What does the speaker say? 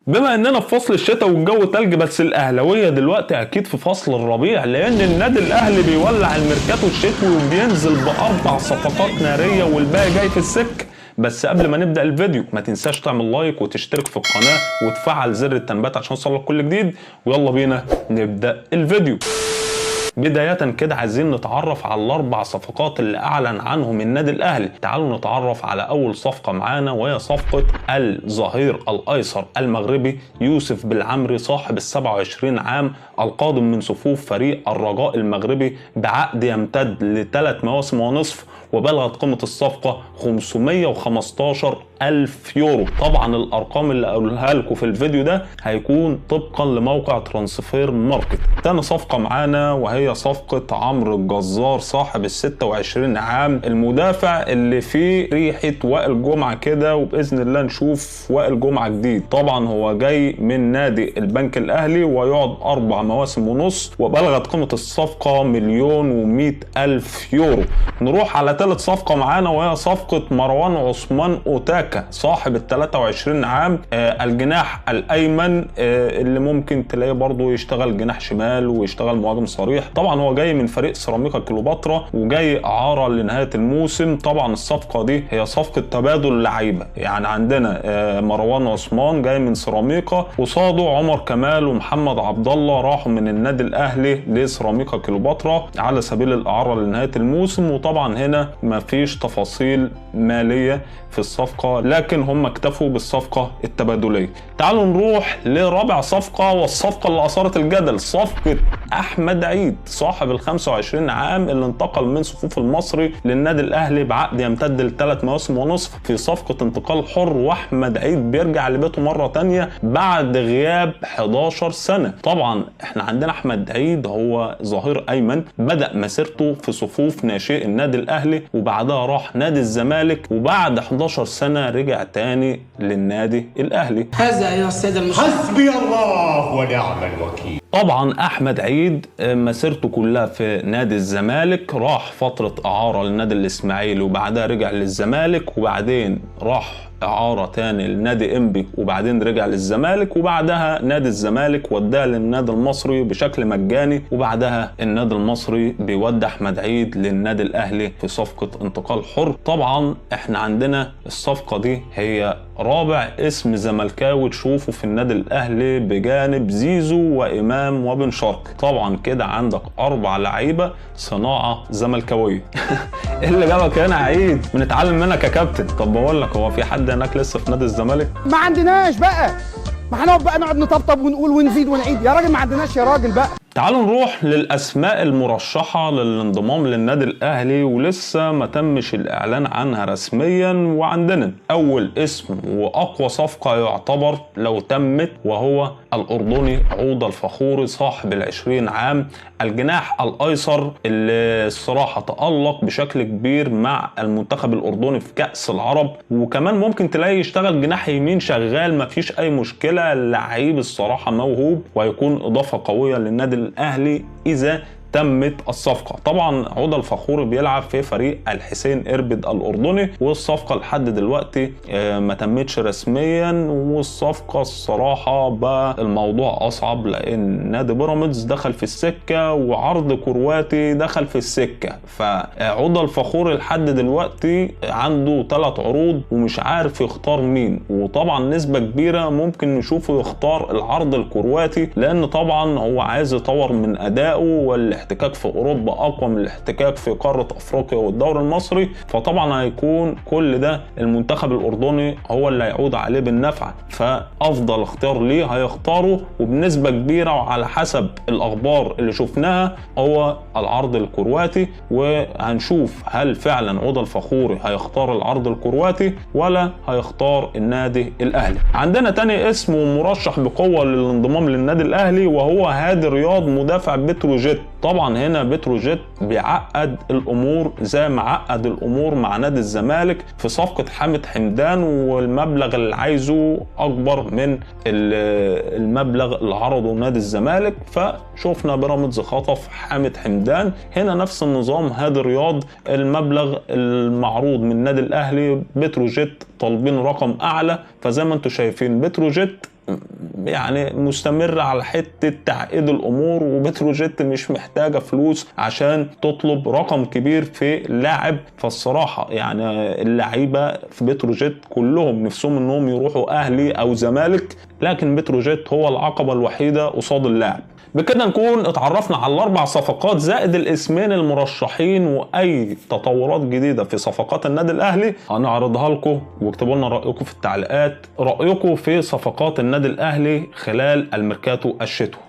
بما اننا في فصل الشتاء والجو تلج، بس الاهلاويه دلوقتي اكيد في فصل الربيع، لان النادي الاهلي بيولع الميركاتو الشتوي وبينزل ب4 صفقات ناريه والباقي جاي في السكه. بس قبل ما نبدا الفيديو ما تنساش تعمل لايك وتشترك في القناه وتفعل زر التنبيهات عشان يوصلك كل جديد. ويلا بينا نبدا الفيديو. بداية كده عايزين نتعرف على ال4 صفقات اللي أعلن عنهم النادي الأهلي. تعالوا نتعرف على أول صفقة معانا، وهي صفقة الظهير الأيسر المغربي يوسف بالعمري صاحب ال27 عام القادم من صفوف فريق الرجاء المغربي بعقد يمتد ل3 مواسم ونصف، وبلغت قيمة الصفقة 515,000 يورو. طبعا الأرقام اللي أقولها لكم في الفيديو ده هيكون طبقا لموقع ترانسفير ماركت. تاني صفقة معانا وهي صفقة عمرو الجزار صاحب ال26 عام المدافع اللي فيه ريحة وائل جمعة كده، وبإذن الله نشوف وائل جمعة جديد. طبعا هو جاي من نادي البنك الأهلي ويقعد 4 مواسم ونص، وبلغت قيمة الصفقة 1,100,000 يورو. نروح على ثالث صفقة معانا وهي صفقة مروان عثمان أوتاكا صاحب ال23 عام الجناح الأيمن اللي ممكن تلاقيه برضو يشتغل جناح شمال ويشتغل مهاجم صريح. طبعا هو جاي من فريق سيراميكا كليوباترا وجاي إعارة لنهاية الموسم. طبعا الصفقة دي هي صفقة تبادل لعيبة، يعني عندنا مروان عثمان جاي من سيراميكا، وصاده عمر كمال ومحمد عبد الله راحوا من النادي الأهلي لسيراميكا كليوباترا على سبيل الإعارة لنهاية الموسم. وطبعا هنا ما فيش تفاصيل مالية في الصفقة، لكن هم اكتفوا بالصفقة التبادلية. تعالوا نروح لرابع صفقة، والصفقة اللي أثارت الجدل، صفقة أحمد عيد صاحب ال25 عام اللي انتقل من صفوف المصري للنادي الأهلي بعقد يمتد ل3 مواسم ونصف في صفقة انتقال حر. وأحمد عيد بيرجع لبيته مرة تانية بعد غياب 11 سنة. طبعا احنا عندنا أحمد عيد هو ظهير أيمن، بدأ مسيرته في صفوف ناشئ النادي الأهلي وبعدها راح نادي الزمالك، وبعد 11 سنة رجع تاني للنادي الأهلي. هذا أيها السادة المشاهدين حسبي الله ونعم الوكيل. طبعا احمد عيد مسيرته كلها في نادي الزمالك، راح فترة اعارة للنادي الاسماعيلي وبعدها رجع للزمالك، وبعدين راح اعارة تاني لنادي انبي وبعدين رجع للزمالك، وبعدها نادي الزمالك وداه للنادي المصري بشكل مجاني، وبعدها النادي المصري بيودي احمد عيد للنادي الاهلي في صفقة انتقال حر. طبعا احنا عندنا الصفقة دي هي رابع اسم زملكاوي تشوفه في النادي الاهلي بجانب زيزو وامام وبن شرقي. طبعا كده عندك 4 لعيبه صناعه زملكاويه. ايه اللي جابك هنا يا عيد؟ بنتعلم منك يا كابتن. طب بقول لك، هو في حد هناك لسه في نادي الزمالك؟ ما عندناش بقى، ما هنقعد بقى نقعد نطبطب ونقول ونزيد ونعيد يا راجل، ما عندناش يا راجل بقى. تعالوا نروح للأسماء المرشحة للانضمام للنادي الأهلي ولسه ما تمش الإعلان عنها رسميا. وعندنا أول اسم وأقوى صفقة يعتبر لو تمت، وهو الأردني عودة الفخوري صاحب ال20 عام الجناح الأيسر اللي الصراحة تألق بشكل كبير مع المنتخب الأردني في كأس العرب، وكمان ممكن تلاقي يشتغل جناح يمين شغال ما فيش أي مشكلة. اللعيب الصراحة موهوب وهيكون إضافة قوية للنادي الأهلي إذا تمت الصفقة. طبعا عودة الفخوري بيلعب في فريق الحسين إربد الأردني، والصفقة لحد دلوقتي ما تمتش رسميا. والصفقة الصراحة بقى الموضوع أصعب لأن نادي بيراميدز دخل في السكة وعرض كرواتي دخل في السكة، فعودة الفخوري لحد دلوقتي عنده 3 عروض ومش عارف يختار مين. وطبعا نسبة كبيرة ممكن نشوفه يختار العرض الكرواتي، لأن طبعا هو عايز يطور من أدائه، الاحتكاك في اوروبا اقوى من الاحتكاك في قاره افريقيا والدوري المصري. فطبعا هيكون كل ده المنتخب الاردني هو اللي هيعود عليه بالنفع، فافضل اختيار ليه هيختاره وبنسبه كبيره وعلى حسب الاخبار اللي شفناها هو العرض الكرواتي. وهنشوف هل فعلا عودة الفخوري هيختار العرض الكرواتي ولا هيختار النادي الاهلي. عندنا تاني اسم مرشح بقوه للانضمام للنادي الاهلي وهو هادي رياض مدافع بتروجيت. طبعا هنا بتروجيت بيعقد الامور زي ما عقد الامور مع نادي الزمالك في صفقة حامد حمدان، والمبلغ اللي عايزه اكبر من المبلغ اللي عرضه نادي الزمالك، فشوفنا بيراميدز خطف حامد حمدان. هنا نفس النظام هادي رياض، المبلغ المعروض من نادي الاهلي بتروجيت طالبين رقم اعلى، فزي ما انتم شايفين بتروجيت يعني مستمر على حته تعقيد الامور، وبتروجيت مش محتاجه فلوس عشان تطلب رقم كبير في لاعب. فالصراحه يعني اللعيبه في بتروجيت كلهم نفسهم انهم يروحوا اهلي او زمالك، لكن بتروجيت هو العقبه الوحيده قصاد اللاعب. بكده نكون اتعرفنا على ال4 صفقات زائد الاسمين المرشحين، واي تطورات جديده في صفقات النادي الاهلي هنعرضها لكم، واكتبوا لنا رايكم في التعليقات، رايكم في صفقات النادي الاهلي خلال الميركاتو الشتوي.